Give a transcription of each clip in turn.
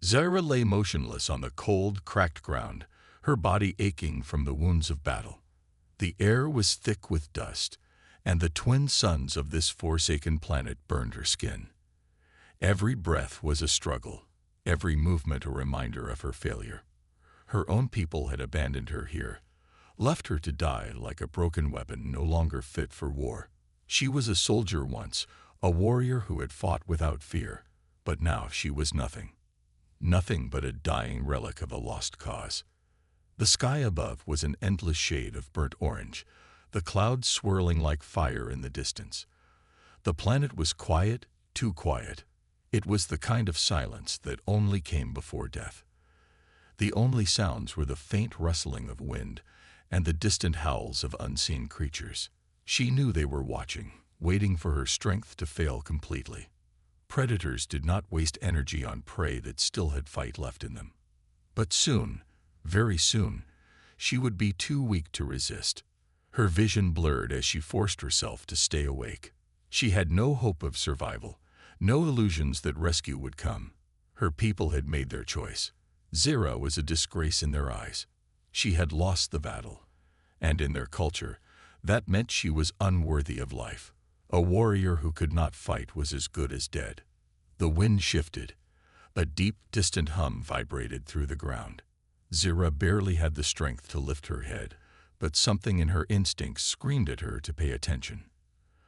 Zaira lay motionless on the cold, cracked ground, her body aching from the wounds of battle. The air was thick with dust, and the twin suns of this forsaken planet burned her skin. Every breath was a struggle, every movement a reminder of her failure. Her own people had abandoned her here, left her to die like a broken weapon no longer fit for war. She was a soldier once, a warrior who had fought without fear, but now she was nothing. Nothing but a dying relic of a lost cause. The sky above was an endless shade of burnt orange, the clouds swirling like fire in the distance. The planet was quiet, too quiet. It was the kind of silence that only came before death. The only sounds were the faint rustling of wind and the distant howls of unseen creatures. She knew they were watching, waiting for her strength to fail completely. Predators did not waste energy on prey that still had fight left in them. But soon, very soon, she would be too weak to resist. Her vision blurred as she forced herself to stay awake. She had no hope of survival, no illusions that rescue would come. Her people had made their choice. Zaira was a disgrace in their eyes. She had lost the battle, and in their culture, that meant she was unworthy of life. A warrior who could not fight was as good as dead. The wind shifted. A deep, distant hum vibrated through the ground. Zaira barely had the strength to lift her head, but something in her instincts screamed at her to pay attention.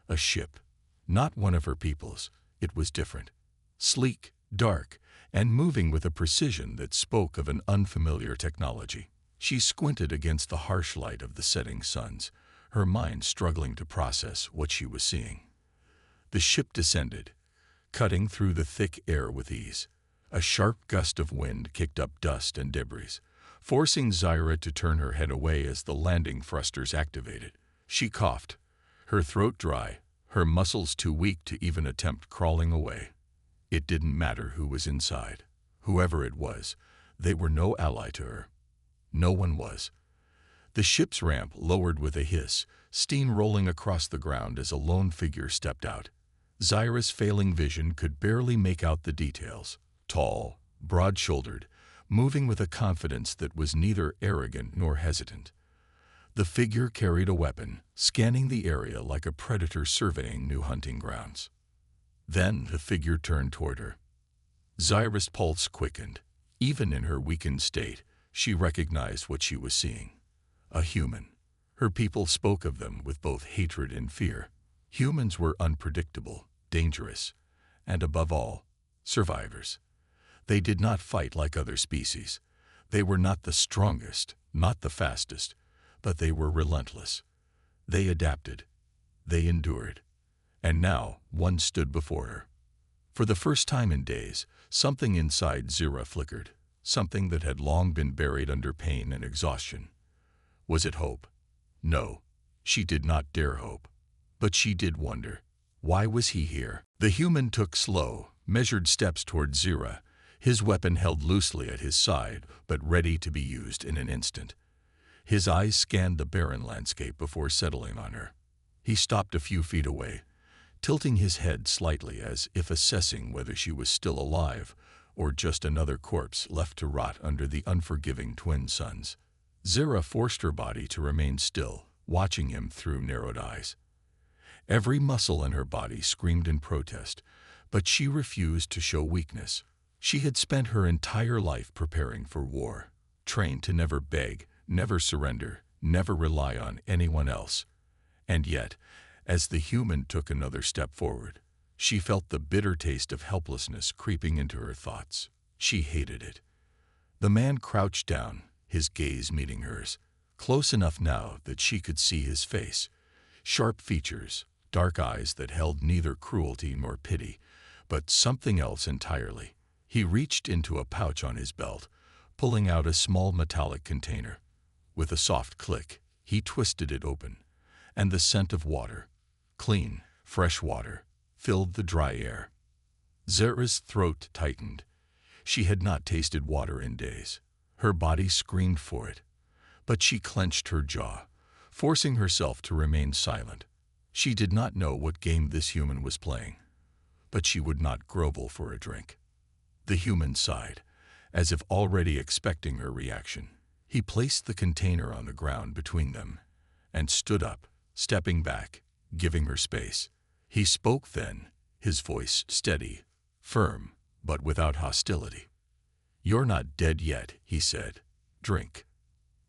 A ship. Not one of her people's. It was different. Sleek, dark, and moving with a precision that spoke of an unfamiliar technology. She squinted against the harsh light of the setting suns, her mind struggling to process what she was seeing. The ship descended, cutting through the thick air with ease. A sharp gust of wind kicked up dust and debris, forcing Zaira to turn her head away as the landing thrusters activated. She coughed, her throat dry, her muscles too weak to even attempt crawling away. It didn't matter who was inside. Whoever it was, they were no ally to her. No one was. The ship's ramp lowered with a hiss, steam rolling across the ground as a lone figure stepped out. Zaira's failing vision could barely make out the details. Tall, broad-shouldered, moving with a confidence that was neither arrogant nor hesitant. The figure carried a weapon, scanning the area like a predator surveying new hunting grounds. Then the figure turned toward her. Zaira's pulse quickened. Even in her weakened state, she recognized what she was seeing. A human. Her people spoke of them with both hatred and fear. Humans were unpredictable, dangerous, and above all, survivors. They did not fight like other species. They were not the strongest, not the fastest, but they were relentless. They adapted. They endured. And now one stood before her. For the first time in days, something inside Zaira flickered, something that had long been buried under pain and exhaustion. Was it hope? No, she did not dare hope. But she did wonder, why was he here? The human took slow, measured steps toward Zaira, his weapon held loosely at his side, but ready to be used in an instant. His eyes scanned the barren landscape before settling on her. He stopped a few feet away, tilting his head slightly as if assessing whether she was still alive or just another corpse left to rot under the unforgiving twin suns. Zaira forced her body to remain still, watching him through narrowed eyes. Every muscle in her body screamed in protest, but she refused to show weakness. She had spent her entire life preparing for war, trained to never beg, never surrender, never rely on anyone else. And yet, as the human took another step forward, she felt the bitter taste of helplessness creeping into her thoughts. She hated it. The man crouched down, his gaze meeting hers, close enough now that she could see his face. Sharp features, dark eyes that held neither cruelty nor pity, but something else entirely. He reached into a pouch on his belt, pulling out a small metallic container. With a soft click, he twisted it open, and the scent of water, clean, fresh water, filled the dry air. Zaira's throat tightened. She had not tasted water in days. Her body screamed for it, but she clenched her jaw, forcing herself to remain silent. She did not know what game this human was playing, but she would not grovel for a drink. The human sighed, as if already expecting her reaction. He placed the container on the ground between them and stood up, stepping back, giving her space. He spoke then, his voice steady, firm, but without hostility. "You're not dead yet," he said. "Drink."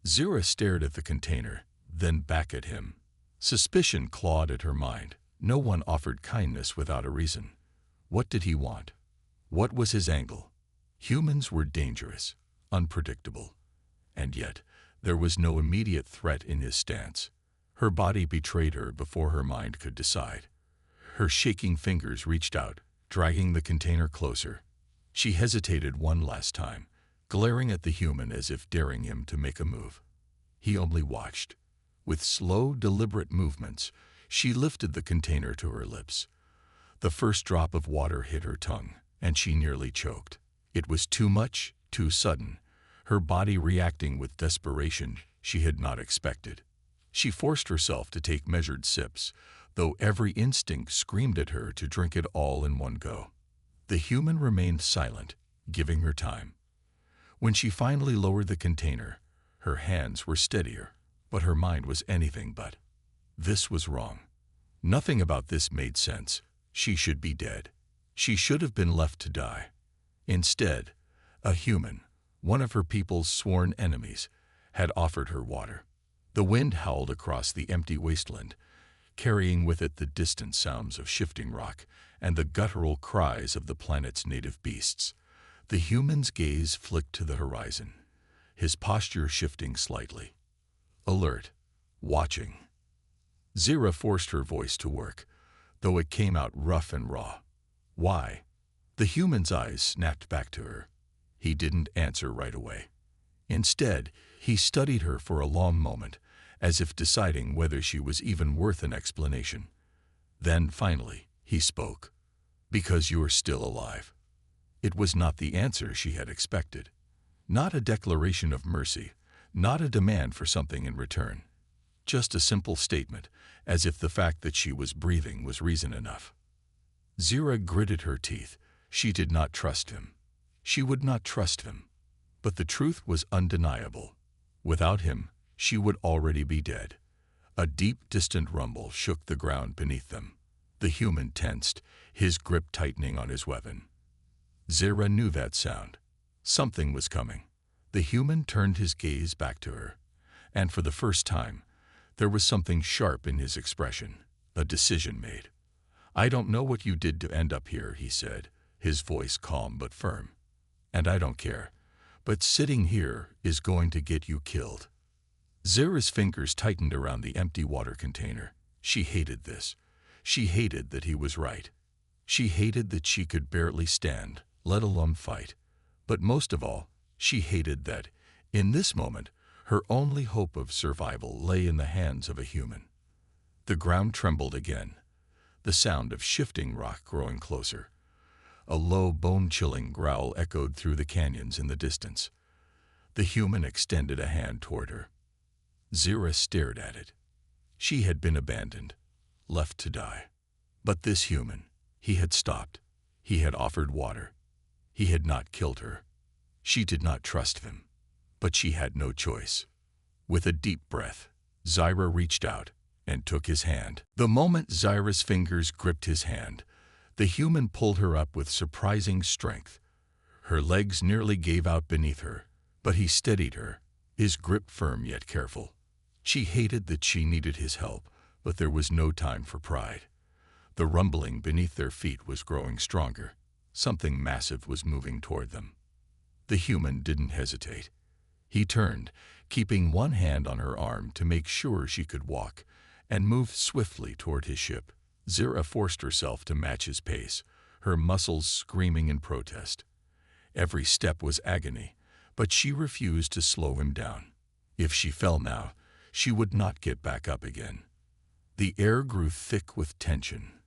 Zira stared at the container, then back at him. Suspicion clawed at her mind. No one offered kindness without a reason. What did he want? What was his angle? Humans were dangerous, unpredictable. And yet, there was no immediate threat in his stance. Her body betrayed her before her mind could decide. Her shaking fingers reached out, dragging the container closer. She hesitated one last time, glaring at the human as if daring him to make a move. He only watched. With slow, deliberate movements, she lifted the container to her lips. The first drop of water hit her tongue, and she nearly choked. It was too much, too sudden, her body reacting with desperation she had not expected. She forced herself to take measured sips, though every instinct screamed at her to drink it all in one go. The human remained silent, giving her time. When she finally lowered the container, her hands were steadier, but her mind was anything but. This was wrong. Nothing about this made sense. She should be dead. She should have been left to die. Instead, a human, one of her people's sworn enemies, had offered her water. The wind howled across the empty wasteland, carrying with it the distant sounds of shifting rock and the guttural cries of the planet's native beasts. The human's gaze flicked to the horizon, his posture shifting slightly. Alert, watching. Zira forced her voice to work, though it came out rough and raw. Why? The human's eyes snapped back to her. He didn't answer right away. Instead, he studied her for a long moment, as if deciding whether she was even worth an explanation. Then, finally, he spoke. "Because you're still alive." It was not the answer she had expected. Not a declaration of mercy, not a demand for something in return. Just a simple statement, as if the fact that she was breathing was reason enough. Zira gritted her teeth. She did not trust him. She would not trust him. But the truth was undeniable. Without him, she would already be dead. A deep, distant rumble shook the ground beneath them. The human tensed, his grip tightening on his weapon. Zira knew that sound. Something was coming. The human turned his gaze back to her, and for the first time, there was something sharp in his expression, a decision made. "I don't know what you did to end up here," he said, his voice calm but firm. "And I don't care. But sitting here is going to get you killed." Zira's fingers tightened around the empty water container. She hated this. She hated that he was right. She hated that she could barely stand, let alone fight. But most of all, she hated that, in this moment, her only hope of survival lay in the hands of a human. The ground trembled again, the sound of shifting rock growing closer. A low, bone-chilling growl echoed through the canyons in the distance. The human extended a hand toward her. Zira stared at it. She had been abandoned, left to die. But this human, he had stopped. He had offered water. He had not killed her. She did not trust him, but she had no choice. With a deep breath, Zira reached out and took his hand. The moment Zira's fingers gripped his hand, the human pulled her up with surprising strength. Her legs nearly gave out beneath her, but he steadied her, his grip firm yet careful. She hated that she needed his help, but there was no time for pride. The rumbling beneath their feet was growing stronger. Something massive was moving toward them. The human didn't hesitate. He turned, keeping one hand on her arm to make sure she could walk, and moved swiftly toward his ship. Zira forced herself to match his pace, her muscles screaming in protest. Every step was agony, but she refused to slow him down. If she fell now, she would not get back up again. The air grew thick with tension.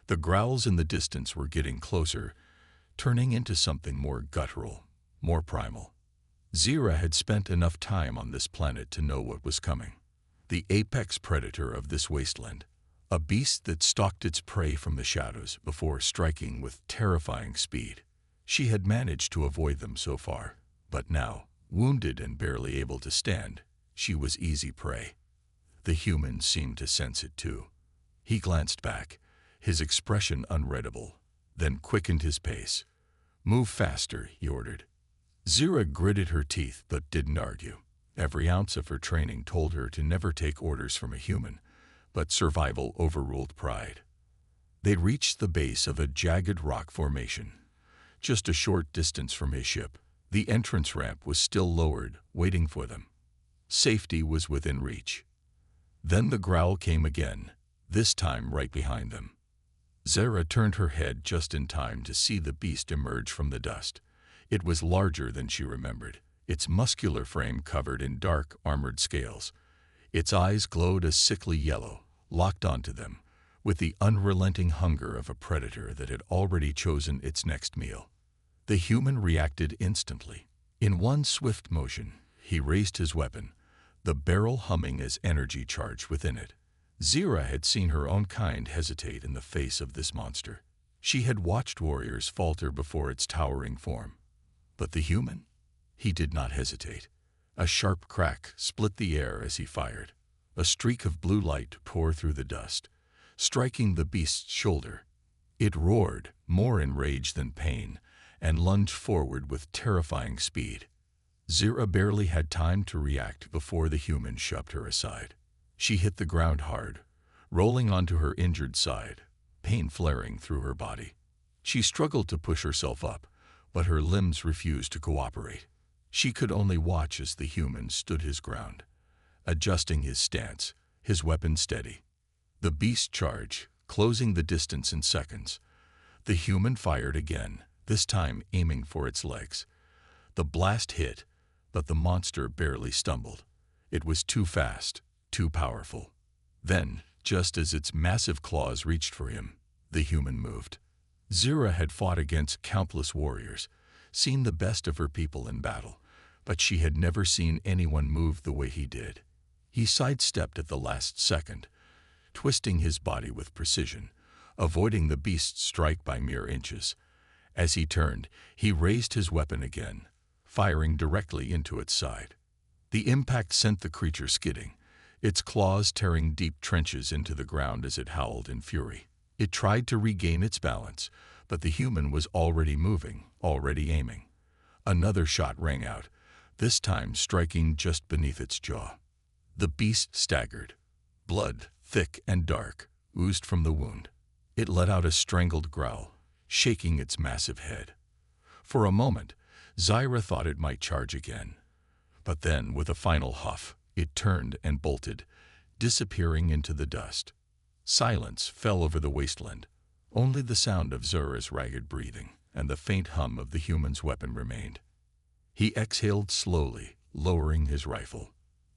The growls in the distance were getting closer, turning into something more guttural, more primal. Zira had spent enough time on this planet to know what was coming. The apex predator of this wasteland, a beast that stalked its prey from the shadows before striking with terrifying speed. She had managed to avoid them so far, But now, wounded and barely able to stand, she was easy prey. The human seemed to sense it too. He glanced back, his expression unreadable, then quickened his pace. "Move faster," he ordered. Zira gritted her teeth but didn't argue. Every ounce of her training told her to never take orders from a human, but survival overruled pride. They reached the base of a jagged rock formation. Just a short distance from his ship, the entrance ramp was still lowered, waiting for them. Safety was within reach. Then the growl came again, this time right behind them. Zara turned her head just in time to see the beast emerge from the dust. It was larger than she remembered, its muscular frame covered in dark, armored scales. Its eyes glowed a sickly yellow, locked onto them, with the unrelenting hunger of a predator that had already chosen its next meal. The human reacted instantly. In one swift motion, he raised his weapon, the barrel humming as energy charged within it. Zira had seen her own kind hesitate in the face of this monster. She had watched warriors falter before its towering form. But the human? He did not hesitate. A sharp crack split the air as he fired. A streak of blue light tore through the dust, striking the beast's shoulder. It roared, more in rage than pain, and lunged forward with terrifying speed. Zira barely had time to react before the human shoved her aside. She hit the ground hard, rolling onto her injured side, pain flaring through her body. She struggled to push herself up, but her limbs refused to cooperate. She could only watch as the human stood his ground, adjusting his stance, his weapon steady. The beast charged, closing the distance in seconds. The human fired again, this time aiming for its legs. The blast hit, but the monster barely stumbled. It was too fast, too powerful. Then, just as its massive claws reached for him, the human moved. Zira had fought against countless warriors, seen the best of her people in battle, but she had never seen anyone move the way he did. He sidestepped at the last second, twisting his body with precision, avoiding the beast's strike by mere inches. As he turned, he raised his weapon again, firing directly into its side. The impact sent the creature skidding, its claws tearing deep trenches into the ground as it howled in fury. It tried to regain its balance, but the human was already moving, already aiming. Another shot rang out, this time striking just beneath its jaw. The beast staggered. Blood, thick and dark, oozed from the wound. It let out a strangled growl, shaking its massive head. For a moment, Zira thought it might charge again. But then, with a final huff, it turned and bolted, disappearing into the dust. Silence fell over the wasteland. Only the sound of Zira's ragged breathing and the faint hum of the human's weapon remained. He exhaled slowly, lowering his rifle.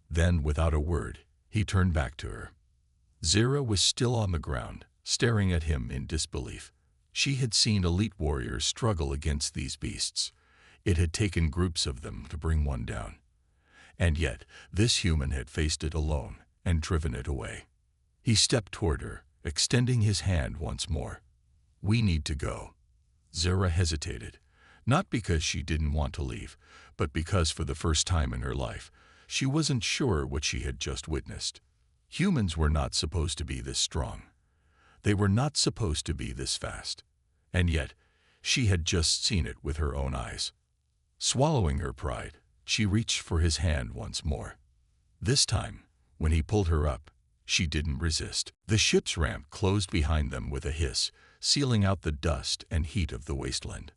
Then, without a word, he turned back to her. Zira was still on the ground, staring at him in disbelief. She had seen elite warriors struggle against these beasts. It had taken groups of them to bring one down. And yet, this human had faced it alone and driven it away. He stepped toward her, extending his hand once more. "We need to go." Zira hesitated, not because she didn't want to leave, but because for the first time in her life, she wasn't sure what she had just witnessed. Humans were not supposed to be this strong. They were not supposed to be this fast. And yet, she had just seen it with her own eyes. Swallowing her pride, she reached for his hand once more. This time, when he pulled her up, she didn't resist. The ship's ramp closed behind them with a hiss, sealing out the dust and heat of the wasteland.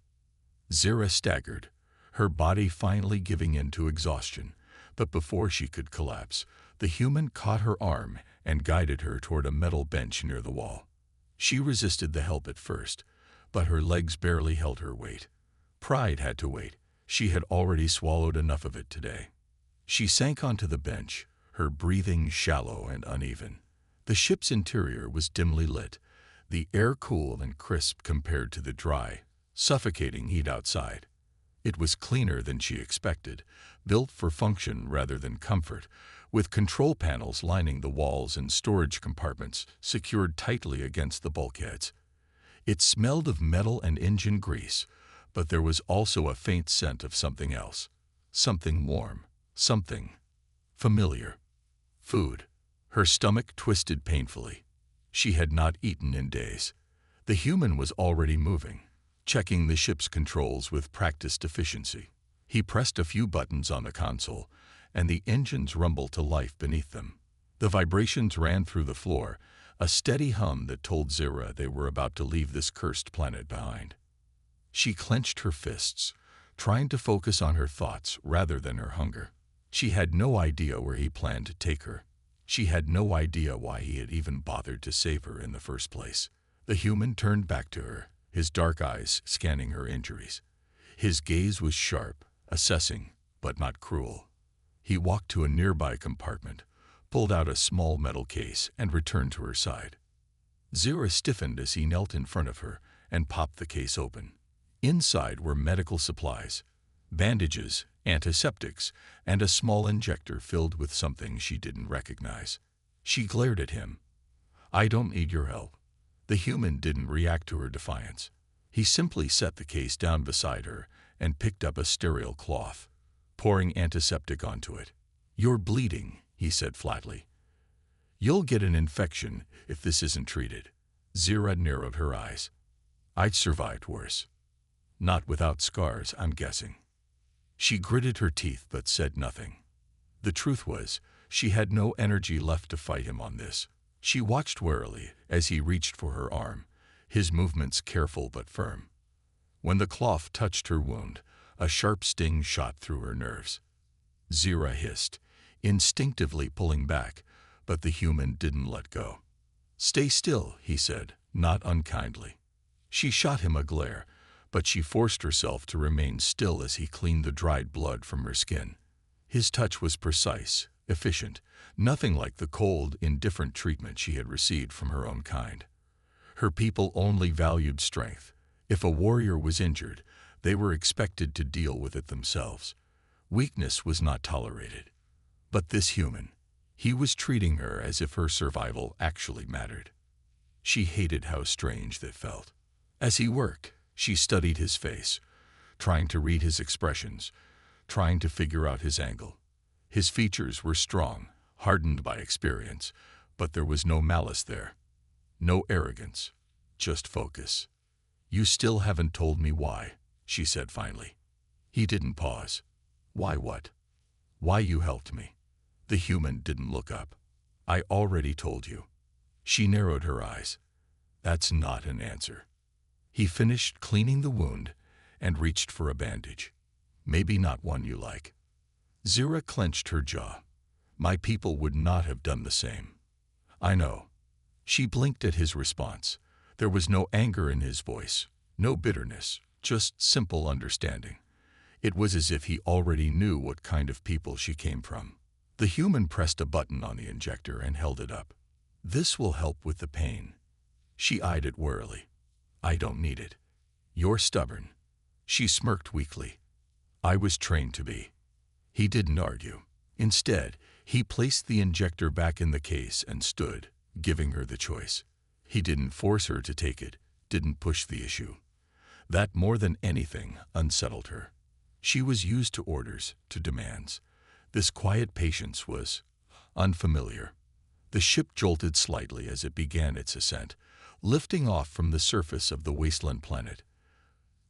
Zira staggered, her body finally giving in to exhaustion, but before she could collapse, the human caught her arm and guided her toward a metal bench near the wall. She resisted the help at first, but her legs barely held her weight. Pride had to wait. She had already swallowed enough of it today. She sank onto the bench, her breathing shallow and uneven. The ship's interior was dimly lit, the air cool and crisp compared to the dry, suffocating heat outside. It was cleaner than she expected, built for function rather than comfort, with control panels lining the walls and storage compartments secured tightly against the bulkheads. It smelled of metal and engine grease, but there was also a faint scent of something else. something warm, something familiar. Food. Her stomach twisted painfully. She had not eaten in days. The human was already moving, checking the ship's controls with practiced efficiency. He pressed a few buttons on the console, and the engines rumbled to life beneath them. The vibrations ran through the floor, a steady hum that told Zira they were about to leave this cursed planet behind. She clenched her fists, trying to focus on her thoughts rather than her hunger. She had no idea where he planned to take her. She had no idea why he had even bothered to save her in the first place. The human turned back to her, his dark eyes scanning her injuries. His gaze was sharp, assessing, but not cruel. He walked to a nearby compartment, pulled out a small metal case, and returned to her side. Zira stiffened as he knelt in front of her and popped the case open. Inside were medical supplies, bandages, antiseptics, and a small injector filled with something she didn't recognize. She glared at him. "I don't need your help." The human didn't react to her defiance. He simply set the case down beside her and picked up a sterile cloth, pouring antiseptic onto it. "You're bleeding," he said flatly. "You'll get an infection if this isn't treated." Zira narrowed her eyes. "I'd survived worse. Not without scars, I'm guessing." She gritted her teeth but said nothing. The truth was, she had no energy left to fight him on this. She watched warily as he reached for her arm, his movements careful but firm. When the cloth touched her wound, a sharp sting shot through her nerves. Zira hissed, instinctively pulling back, but the human didn't let go. "Stay still," he said, not unkindly. She shot him a glare, but she forced herself to remain still as he cleaned the dried blood from her skin. His touch was precise, efficient, nothing like the cold, indifferent treatment she had received from her own kind. Her people only valued strength. If a warrior was injured, they were expected to deal with it themselves. Weakness was not tolerated. But this human, he was treating her as if her survival actually mattered. She hated how strange that felt. As he worked, she studied his face, trying to read his expressions, trying to figure out his angle. His features were strong, hardened by experience, but there was no malice there. No arrogance, just focus. "You still haven't told me why," she said finally. He didn't pause. "Why what?" "Why you helped me." The human didn't look up. "I already told you." She narrowed her eyes. "That's not an answer." He finished cleaning the wound and reached for a bandage. "Maybe not one you like." Zira clenched her jaw. "My people would not have done the same." "I know." She blinked at his response. There was no anger in his voice, no bitterness, just simple understanding. It was as if he already knew what kind of people she came from. The human pressed a button on the injector and held it up. "This will help with the pain." She eyed it warily. "I don't need it." "You're stubborn." She smirked weakly. "I was trained to be." He didn't argue. Instead, he placed the injector back in the case and stood, giving her the choice. He didn't force her to take it, didn't push the issue. That, more than anything, unsettled her. She was used to orders, to demands. This quiet patience was unfamiliar. The ship jolted slightly as it began its ascent, lifting off from the surface of the wasteland planet.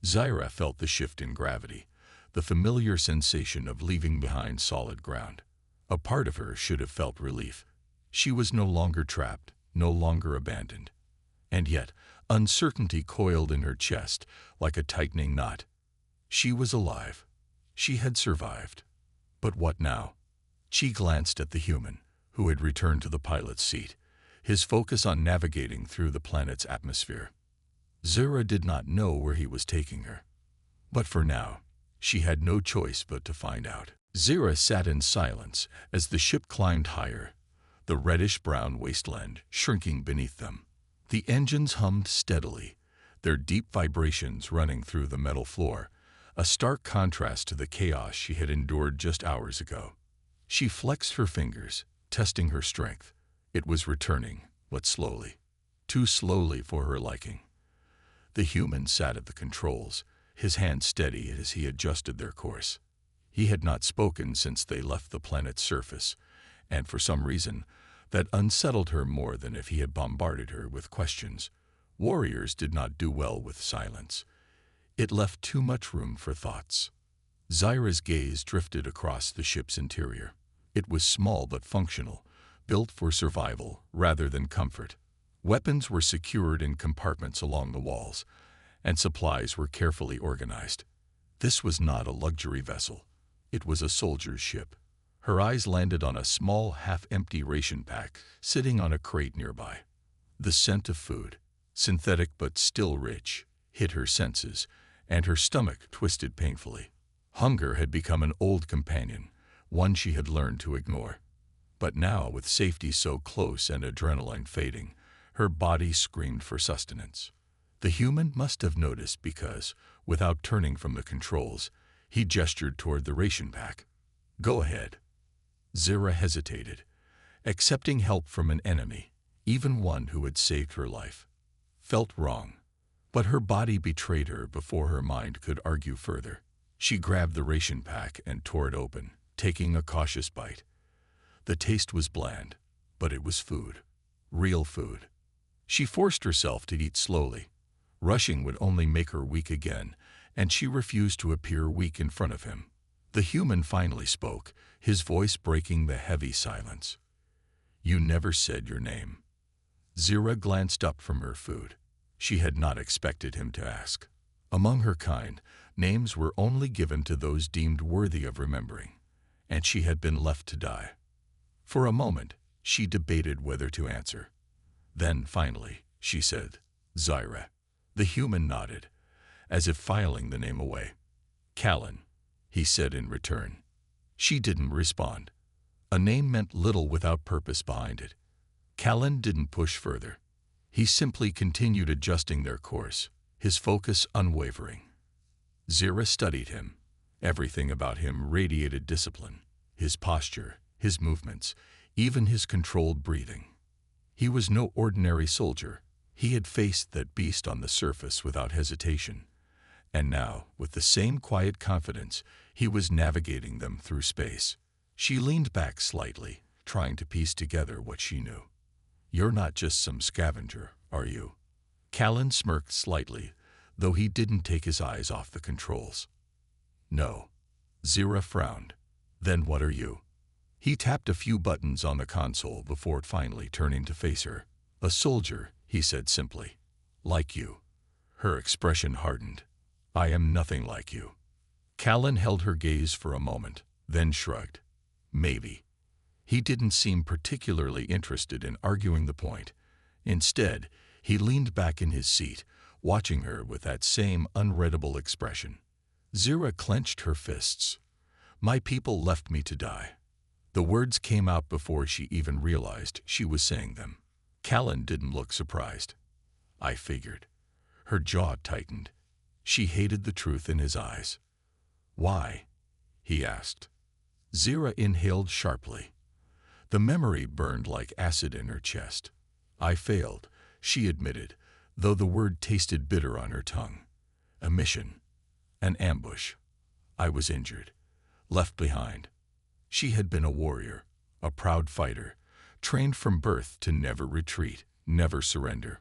Zira felt the shift in gravity, the familiar sensation of leaving behind solid ground. A part of her should have felt relief. She was no longer trapped, no longer abandoned. And yet, uncertainty coiled in her chest like a tightening knot. She was alive. She had survived. But what now? She glanced at the human, who had returned to the pilot's seat, his focus on navigating through the planet's atmosphere. Zira did not know where he was taking her. But for now, she had no choice but to find out. Zira sat in silence as the ship climbed higher, the reddish-brown wasteland shrinking beneath them. The engines hummed steadily, their deep vibrations running through the metal floor, a stark contrast to the chaos she had endured just hours ago. She flexed her fingers, testing her strength. It was returning, but slowly. Too slowly for her liking. The human sat at the controls, his hand steady as he adjusted their course. He had not spoken since they left the planet's surface, and for some reason, that unsettled her more than if he had bombarded her with questions. Warriors did not do well with silence. It left too much room for thoughts. Zyra's gaze drifted across the ship's interior. It was small but functional, built for survival rather than comfort. Weapons were secured in compartments along the walls, and supplies were carefully organized. This was not a luxury vessel. It was a soldier's ship. Her eyes landed on a small, half-empty ration pack sitting on a crate nearby. The scent of food, synthetic but still rich, hit her senses, and her stomach twisted painfully. Hunger had become an old companion, one she had learned to ignore. But now, with safety so close and adrenaline fading, her body screamed for sustenance. The human must have noticed because, without turning from the controls, he gestured toward the ration pack. "Go ahead." Zyra hesitated. Accepting help from an enemy, even one who had saved her life, felt wrong. But her body betrayed her before her mind could argue further. She grabbed the ration pack and tore it open, taking a cautious bite. The taste was bland, but it was food. Real food. She forced herself to eat slowly. Rushing would only make her weak again, and she refused to appear weak in front of him. The human finally spoke, his voice breaking the heavy silence. "You never said your name." Zyra glanced up from her food. She had not expected him to ask. Among her kind, names were only given to those deemed worthy of remembering, and she had been left to die. For a moment, she debated whether to answer. Then, finally, she said, "Zyra." The human nodded, as if filing the name away. "Callan," he said in return. She didn't respond. A name meant little without purpose behind it. Callan didn't push further. He simply continued adjusting their course, his focus unwavering. Zyra studied him. Everything about him radiated discipline. His posture, his movements, even his controlled breathing. He was no ordinary soldier. He had faced that beast on the surface without hesitation. And now, with the same quiet confidence, he was navigating them through space. She leaned back slightly, trying to piece together what she knew. "You're not just some scavenger, are you?" Callan smirked slightly, though he didn't take his eyes off the controls. "No." Zyra frowned. "Then what are you?" He tapped a few buttons on the console before finally turning to face her. "A soldier," he said simply. "Like you." Her expression hardened. "I am nothing like you." Callan held her gaze for a moment, then shrugged. "Maybe." He didn't seem particularly interested in arguing the point. Instead, he leaned back in his seat, watching her with that same unreadable expression. Zyra clenched her fists. "My people left me to die." The words came out before she even realized she was saying them. Callan didn't look surprised. "I figured." Her jaw tightened. She hated the truth in his eyes. "Why?" he asked. Zyra inhaled sharply. The memory burned like acid in her chest. "I failed," she admitted, though the word tasted bitter on her tongue. "A mission. An ambush. I was injured. Left behind." She had been a warrior, a proud fighter, trained from birth to never retreat, never surrender.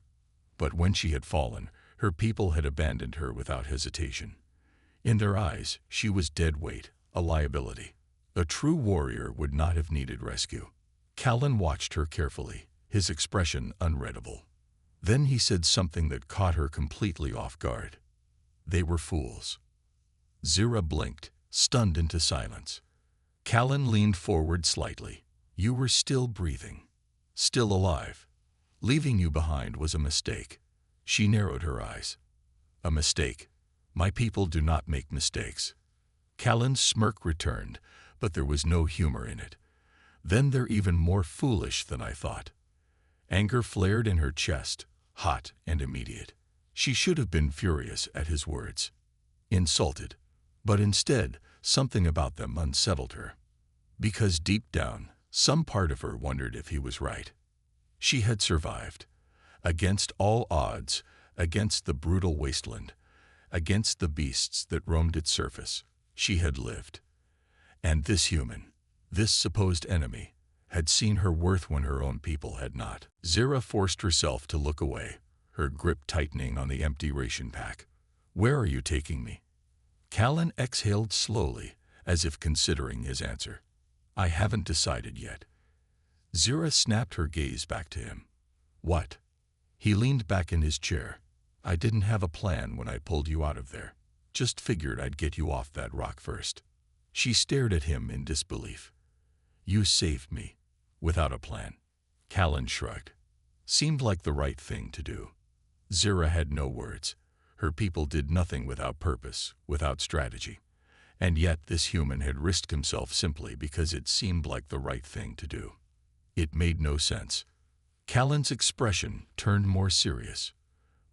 But when she had fallen, her people had abandoned her without hesitation. In their eyes, she was dead weight, a liability. A true warrior would not have needed rescue. Callan watched her carefully, his expression unreadable. Then he said something that caught her completely off guard. "They were fools." Zyra blinked, stunned into silence. Callan leaned forward slightly. "You were still breathing, still alive. Leaving you behind was a mistake." She narrowed her eyes. "A mistake. My people do not make mistakes." Callan's smirk returned, but there was no humor in it. "Then they're even more foolish than I thought." Anger flared in her chest, hot and immediate. She should have been furious at his words, insulted, but instead, something about them unsettled her. Because deep down, some part of her wondered if he was right. She had survived. Against all odds, against the brutal wasteland, against the beasts that roamed its surface, she had lived. And this human, this supposed enemy, had seen her worth when her own people had not. Zira forced herself to look away, her grip tightening on the empty ration pack. "Where are you taking me?" Callan exhaled slowly, as if considering his answer. "I haven't decided yet." Zira snapped her gaze back to him. "What?" He leaned back in his chair. "I didn't have a plan when I pulled you out of there. Just figured I'd get you off that rock first." She stared at him in disbelief. "You saved me, without a plan." Callan shrugged. "Seemed like the right thing to do." Zira had no words. Her people did nothing without purpose, without strategy. And yet this human had risked himself simply because it seemed like the right thing to do. It made no sense. Callan's expression turned more serious.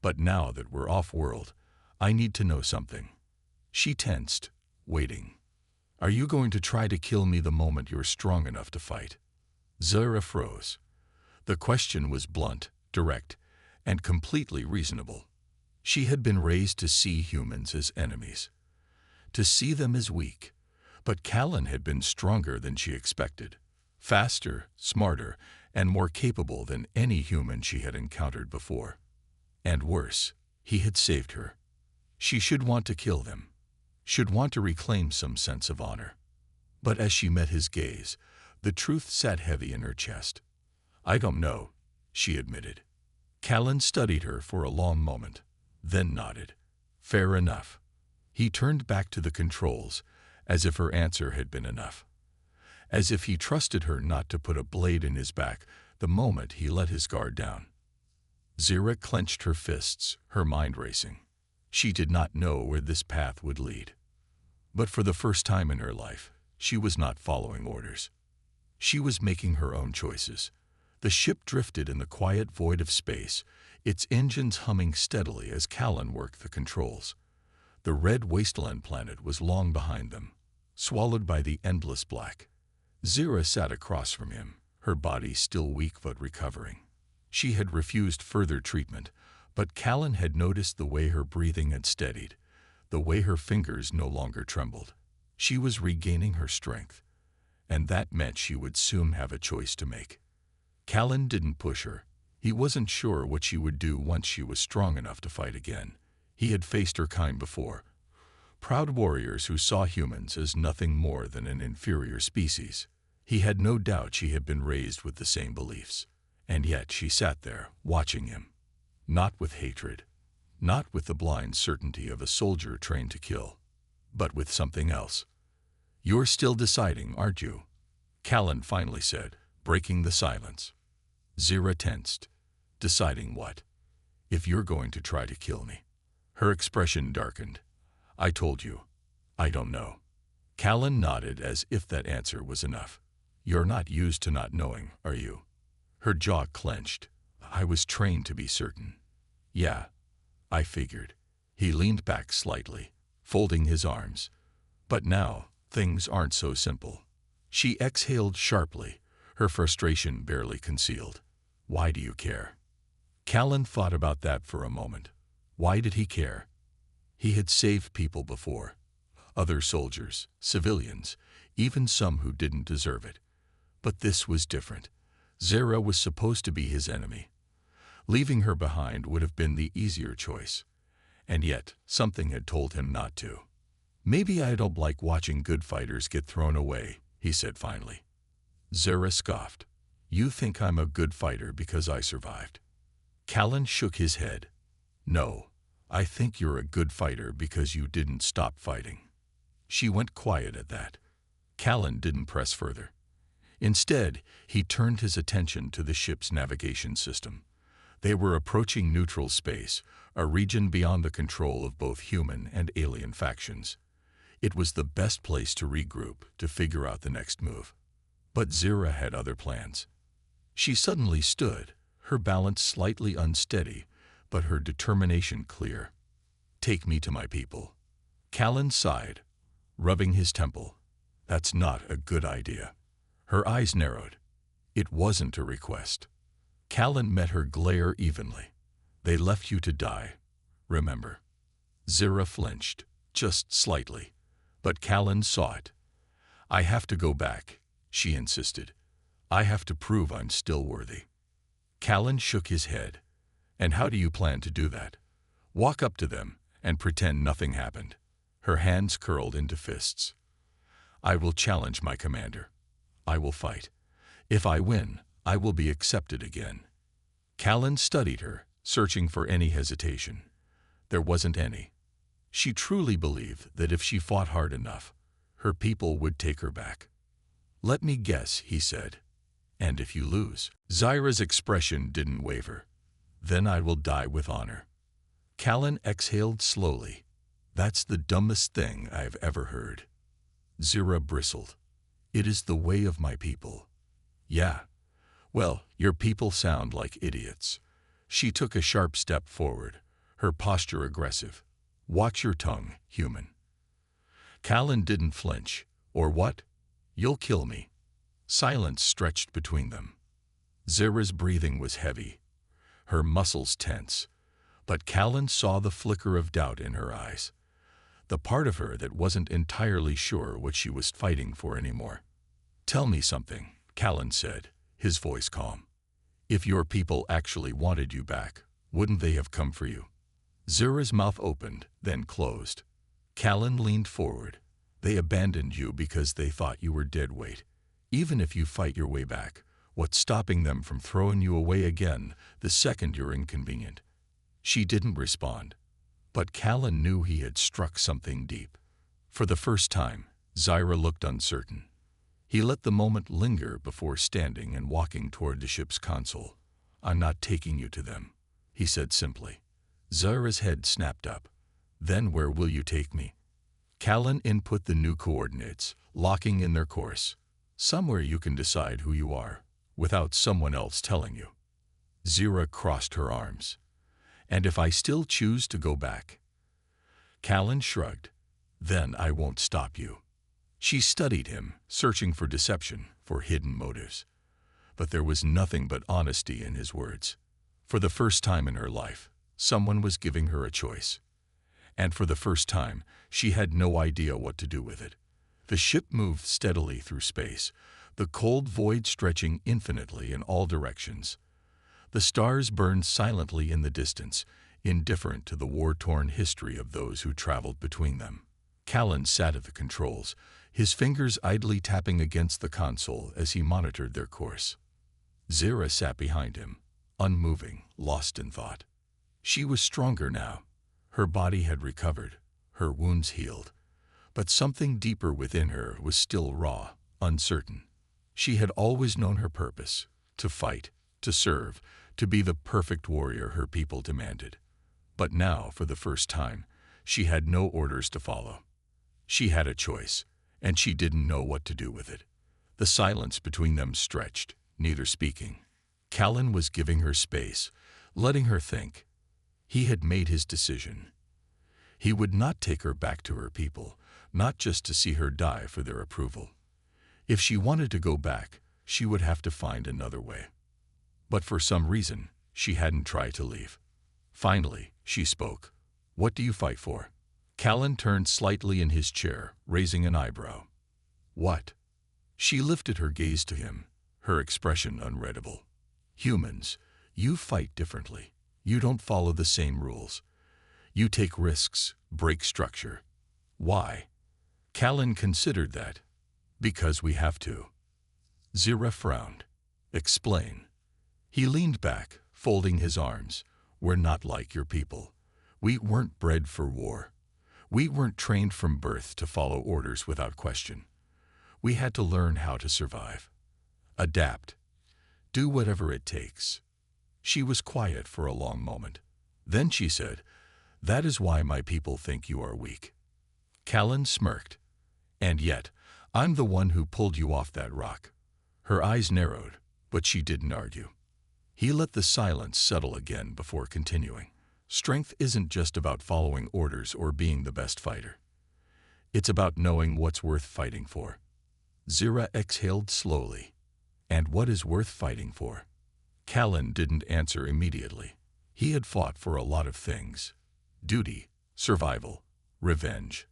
"But now that we're off-world, I need to know something." She tensed, waiting. "Are you going to try to kill me the moment you're strong enough to fight?" Zira froze. The question was blunt, direct, and completely reasonable. She had been raised to see humans as enemies, to see them as weak. But Callan had been stronger than she expected, faster, smarter, and more capable than any human she had encountered before. And worse, he had saved her. She should want to kill them, should want to reclaim some sense of honor. But as she met his gaze, the truth sat heavy in her chest. "I don't know," she admitted. Callan studied her for a long moment, then nodded. "Fair enough." He turned back to the controls, as if her answer had been enough. As if he trusted her not to put a blade in his back the moment he let his guard down. Zira clenched her fists, her mind racing. She did not know where this path would lead. But for the first time in her life, she was not following orders. She was making her own choices. The ship drifted in the quiet void of space, its engines humming steadily as Callan worked the controls. The red wasteland planet was long behind them, swallowed by the endless black. Zira sat across from him, her body still weak but recovering. She had refused further treatment, but Callan had noticed the way her breathing had steadied, the way her fingers no longer trembled. She was regaining her strength, and that meant she would soon have a choice to make. Callan didn't push her. He wasn't sure what she would do once she was strong enough to fight again. He had faced her kind before, proud warriors who saw humans as nothing more than an inferior species. He had no doubt she had been raised with the same beliefs. And yet she sat there, watching him. Not with hatred, not with the blind certainty of a soldier trained to kill, but with something else. "You're still deciding, aren't you?" Callan finally said, breaking the silence. Zira tensed. "Deciding what?" "If you're going to try to kill me." Her expression darkened. "I told you. I don't know." Callan nodded as if that answer was enough. "You're not used to not knowing, are you?" Her jaw clenched. "I was trained to be certain." "Yeah, I figured." He leaned back slightly, folding his arms. "But now, things aren't so simple." She exhaled sharply, her frustration barely concealed. "Why do you care?" Callan thought about that for a moment. Why did he care? He had saved people before. Other soldiers, civilians, even some who didn't deserve it. But this was different. Zira was supposed to be his enemy. Leaving her behind would have been the easier choice. And yet, something had told him not to. "Maybe I don't like watching good fighters get thrown away," he said finally. Zira scoffed. "You think I'm a good fighter because I survived?" Callan shook his head. "No, I think you're a good fighter because you didn't stop fighting." She went quiet at that. Callan didn't press further. Instead, he turned his attention to the ship's navigation system. They were approaching neutral space, a region beyond the control of both human and alien factions. It was the best place to regroup, to figure out the next move. But Zira had other plans. She suddenly stood, her balance slightly unsteady, but her determination clear. "Take me to my people." Callan sighed, rubbing his temple. "That's not a good idea." Her eyes narrowed. It wasn't a request. Callan met her glare evenly. "They left you to die, remember." Zira flinched, just slightly. But Callan saw it. I have to go back, she insisted. I have to prove I'm still worthy. Callan shook his head. And how do you plan to do that? Walk up to them and pretend nothing happened. Her hands curled into fists. I will challenge my commander. I will fight. If I win, I will be accepted again. Callan studied her, searching for any hesitation. There wasn't any. She truly believed that if she fought hard enough, her people would take her back. Let me guess, he said. And if you lose? Zyra's expression didn't waver. Then I will die with honor. Callan exhaled slowly. That's the dumbest thing I've ever heard. Zyra bristled. It is the way of my people. Yeah. Well, your people sound like idiots. She took a sharp step forward, her posture aggressive. Watch your tongue, human. Callan didn't flinch. Or what? You'll kill me. Silence stretched between them. Zyra's breathing was heavy, her muscles tense, but Callan saw the flicker of doubt in her eyes, the part of her that wasn't entirely sure what she was fighting for anymore. Tell me something, Callan said, his voice calm. If your people actually wanted you back, wouldn't they have come for you? Zyra's mouth opened, then closed. Callan leaned forward. They abandoned you because they thought you were dead weight. Even if you fight your way back, what's stopping them from throwing you away again the second you're inconvenient? She didn't respond, but Callan knew he had struck something deep. For the first time, Zyra looked uncertain. He let the moment linger before standing and walking toward the ship's console. I'm not taking you to them, he said simply. Zyra's head snapped up. Then where will you take me? Callan input the new coordinates, locking in their course. Somewhere you can decide who you are, without someone else telling you. Zyra crossed her arms. And if I still choose to go back? Callan shrugged. Then I won't stop you. She studied him, searching for deception, for hidden motives. But there was nothing but honesty in his words. For the first time in her life, someone was giving her a choice. And for the first time, she had no idea what to do with it. The ship moved steadily through space, the cold void stretching infinitely in all directions. The stars burned silently in the distance, indifferent to the war-torn history of those who traveled between them. Callan sat at the controls, his fingers idly tapping against the console as he monitored their course. Zyra sat behind him, unmoving, lost in thought. She was stronger now. Her body had recovered, her wounds healed. But something deeper within her was still raw, uncertain. She had always known her purpose, to fight, to serve, to be the perfect warrior her people demanded. But now, for the first time, she had no orders to follow. She had a choice, and she didn't know what to do with it. The silence between them stretched, neither speaking. Callan was giving her space, letting her think. He had made his decision. He would not take her back to her people, not just to see her die for their approval. If she wanted to go back, she would have to find another way. But for some reason, she hadn't tried to leave. Finally, she spoke. What do you fight for? Callan turned slightly in his chair, raising an eyebrow. What? She lifted her gaze to him, her expression unreadable. Humans, you fight differently. You don't follow the same rules. You take risks, break structure. Why? Callan considered that. Because we have to. Zyra frowned. Explain. He leaned back, folding his arms. We're not like your people. We weren't bred for war. We weren't trained from birth to follow orders without question. We had to learn how to survive. Adapt. Do whatever it takes. She was quiet for a long moment. Then she said, That is why my people think you are weak. Callan smirked. And yet, I'm the one who pulled you off that rock. Her eyes narrowed, but she didn't argue. He let the silence settle again before continuing. Strength isn't just about following orders or being the best fighter. It's about knowing what's worth fighting for. Zyra exhaled slowly. And what is worth fighting for? Callan didn't answer immediately. He had fought for a lot of things. Duty, survival, revenge.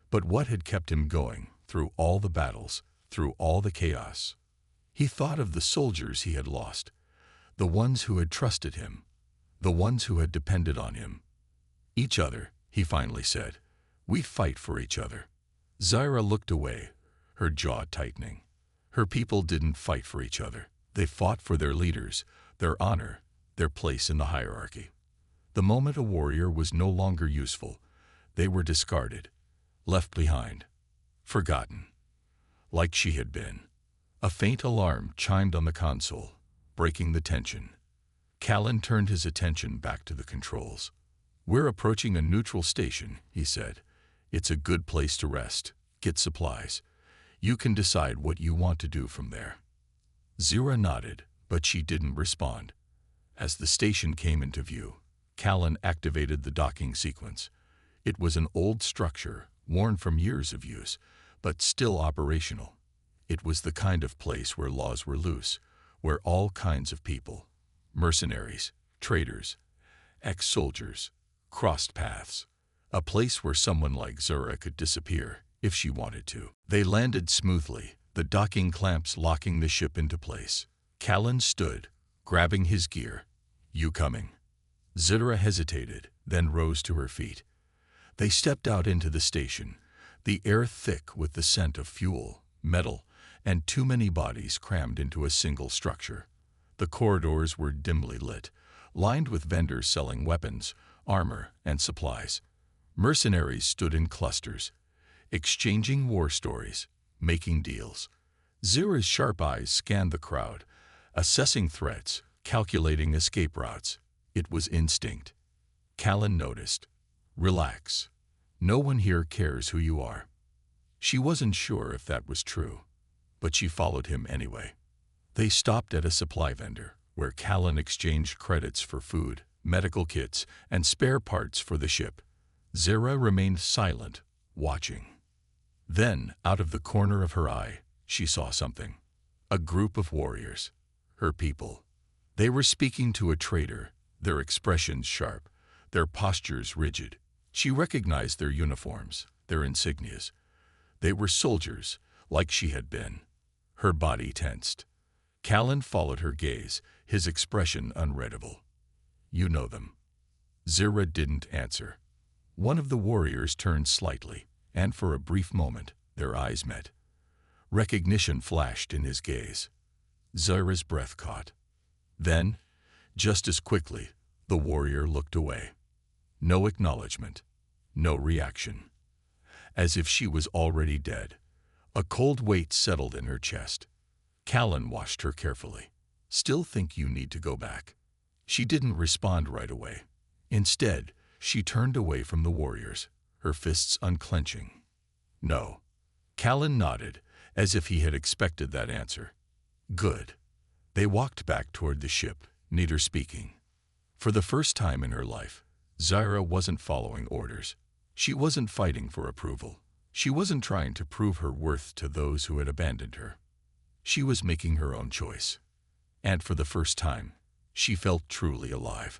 But what had kept him going through all the battles? through all the chaos. He thought of the soldiers he had lost, the ones who had trusted him, the ones who had depended on him. Each other, he finally said. We fight for each other. Zyra looked away, her jaw tightening. Her people didn't fight for each other. They fought for their leaders, their honor, their place in the hierarchy. The moment a warrior was no longer useful, they were discarded, left behind, forgotten. Like she had been. A faint alarm chimed on the console, breaking the tension. Callan turned his attention back to the controls. We're approaching a neutral station, he said. It's a good place to rest, get supplies. You can decide what you want to do from there. Zyra nodded, but she didn't respond. As the station came into view, Callan activated the docking sequence. It was an old structure, worn from years of use, but still operational. It was the kind of place where laws were loose, where all kinds of people, mercenaries, traders, ex-soldiers, crossed paths. A place where someone like Zyra could disappear if she wanted to. They landed smoothly, the docking clamps locking the ship into place. Callan stood, grabbing his gear. You coming? Zyra hesitated, then rose to her feet. They stepped out into the station, the air thick with the scent of fuel, metal, and too many bodies crammed into a single structure. The corridors were dimly lit, lined with vendors selling weapons, armor, and supplies. Mercenaries stood in clusters, exchanging war stories, making deals. Zyra's sharp eyes scanned the crowd, assessing threats, calculating escape routes. It was instinct. Callan noticed. Relax. No one here cares who you are. She wasn't sure if that was true, but she followed him anyway. They stopped at a supply vendor, where Callan exchanged credits for food, medical kits, and spare parts for the ship. Zyra remained silent, watching. Then, out of the corner of her eye, she saw something. A group of warriors. Her people. They were speaking to a trader, their expressions sharp, their postures rigid. She recognized their uniforms, their insignias. They were soldiers, like she had been. Her body tensed. Callan followed her gaze, his expression unreadable. You know them. Zyra didn't answer. One of the warriors turned slightly, and for a brief moment, their eyes met. Recognition flashed in his gaze. Zyra's breath caught. Then, just as quickly, the warrior looked away. No acknowledgement, no reaction. As if she was already dead. A cold weight settled in her chest. Callan watched her carefully. Still think you need to go back? She didn't respond right away. Instead, she turned away from the warriors, her fists unclenching. No. Callan nodded, as if he had expected that answer. Good. They walked back toward the ship, neither speaking. For the first time in her life, Zyra wasn't following orders. She wasn't fighting for approval. She wasn't trying to prove her worth to those who had abandoned her. She was making her own choice. And for the first time, she felt truly alive.